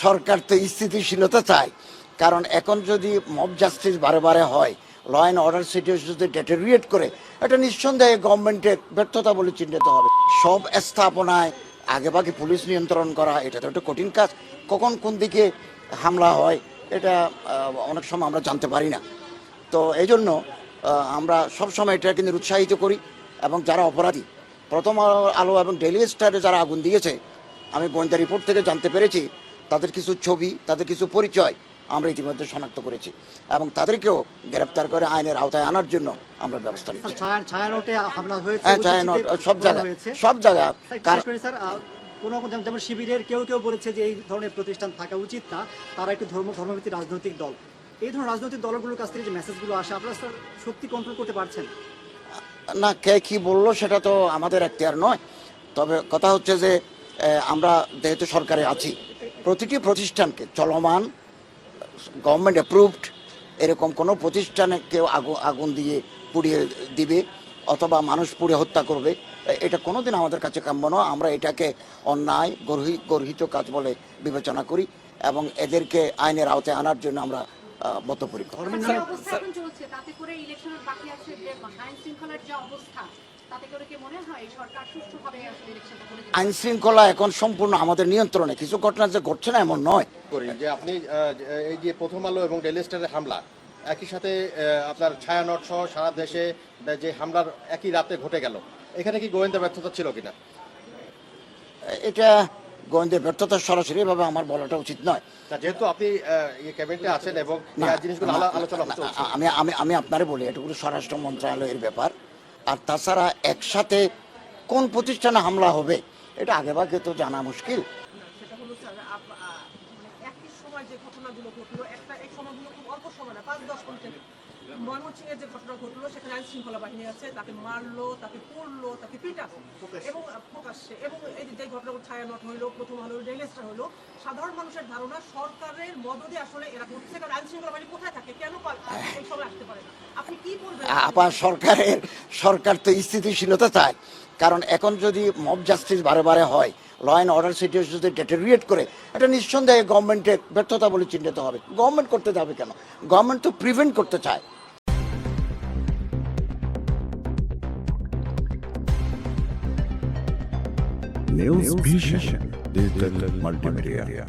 সরকার তো স্থিতিশীলতা চায়, কারণ এখন যদি মব জাস্টিস বারে বারে হয়, ল অ্যান্ড অর্ডার সিচুয়েশন যদি ডেটেরিয়েট করে, এটা নিঃসন্দেহে গভর্নমেন্টের ব্যর্থতা বলে চিহ্নিত হবে। সব স্থাপনায় আগেভাগে পুলিশ নিয়ন্ত্রণ করা, এটা তো একটা কঠিন কাজ। কখন কোন দিকে হামলা হয় এটা অনেক সময় আমরা জানতে পারি না। তো এই জন্য আমরা সবসময় এটাকে নিরুৎসাহিত করি, এবং যারা অপরাধী, প্রথম আলো এবং ডেইলি স্টারে যারা আগুন দিয়েছে, আমি গোয়েন্দা রিপোর্ট থেকে জানতে পেরেছি তাদের কিছু ছবি, তাদের কিছু পরিচয় আমরা ইতিমধ্যে শনাক্ত করেছি, এবং তাদেরকেও গ্রেপ্তার করে আইনের আওতায় আনার জন্য আমরা ব্যবস্থা নিচ্ছি। ছায়ানটে হামলা হয়েছে, হ্যাঁ, ছায়ানট সব জায়গায়। যেমন শিবিরের কেউ কেউ বলেছে যে এই ধরনের প্রতিষ্ঠান থাকা উচিত না, তারা একটু ধর্মভিত্তিক রাজনৈতিক দল। এই ধরনের রাজনৈতিক দলগুলোর কাছ থেকে যে মেসেজগুলো আসে, আপনারা স্যার সত্যি কন্ট্রোল করতে পারছেন না? কে কি বললো সেটা তো আমাদের এখতিয়ার নয়। তবে কথা হচ্ছে যে আমরা যেহেতু সরকারে আছি, প্রতিটি প্রতিষ্ঠানকে চলমান গভর্নমেন্ট অ্যাপ্রুভড এরকম কোনো প্রতিষ্ঠানে কেউ আগুন দিয়ে পুড়িয়ে দিবে অথবা মানুষ পুড়ে হত্যা করবে, এটা কোনোদিন আমাদের কাছে কাম্য নয়। আমরা এটাকে অন্যায় গর্হিত কাজ বলে বিবেচনা করি, এবং এদেরকে আইনের আওতায় আনার জন্য আমরা বদ্ধপরিকর। আইন শৃঙ্খলা এখন সম্পূর্ণ আমাদের নিয়ন্ত্রণে। কিছু ঘটনা যে ঘটছে না এমন নয়। যে আপনি এই যে প্রথম আলো এবং ডেইলি স্টারের হামলা, একই সাথে আপনার ছায়ানট সহ সারা দেশে যে হামলার একই রাতে ঘটে গেল, এখানে কি গোয়েন্দা ব্যর্থতা ছিল কিনা? এটা গোয়েন্দা ব্যর্থতা সরাসরি ভাবে আমার বলাটা উচিত নয়। যেহেতু আপনি ক্যাবিনেটে আছেন এবং জিনিসগুলো আলোচনা হচ্ছে, আমি আপনারে বলি, এটা পুরো স্বরাষ্ট্র মন্ত্রণালয়ের ব্যাপার। আর তাছাড়া একসাথে কোন প্রতিষ্ঠানে হামলা হবে এটা আগেভাগে তো জানা মুশকিল। ময়মনসিংহের যে ঘটনা ঘটলো, সেখানে আইন শৃঙ্খলা বাহিনী আছে, তাকে মারলো, তাকে পড়লো, তাকে পিটালো এবং প্রকাশ্যে, এবং এই যে ঘটনাগুলো ছায়ানট হইলো, প্রথম আলো, ডেইলি স্টার হইলো, সাধারণ মানুষের ধারণা সরকারের মদদে আসলে এরা করছে, কারণ আইন শৃঙ্খলা বাহিনী কোথায় থাকে, কেন এই সময় আসতে পারে না? আপনি কি বলবেন? সরকার তো স্থিতিশীলতা চায়, কারণ এখন যদি মব জাস্টিস বারে বারে হয়, ল অ্যান্ড অর্ডার সিচুয়েশন যদি ডেটেরিয়েট করে, এটা নিঃসন্দেহে গভর্নমেন্টের ব্যর্থতা বলে চিহ্নিত হবে। গভর্নমেন্ট করতে যাবে কেন? গভর্নমেন্ট তো প্রিভেন্ট করতে চায়। News Vision Digital Multimedia.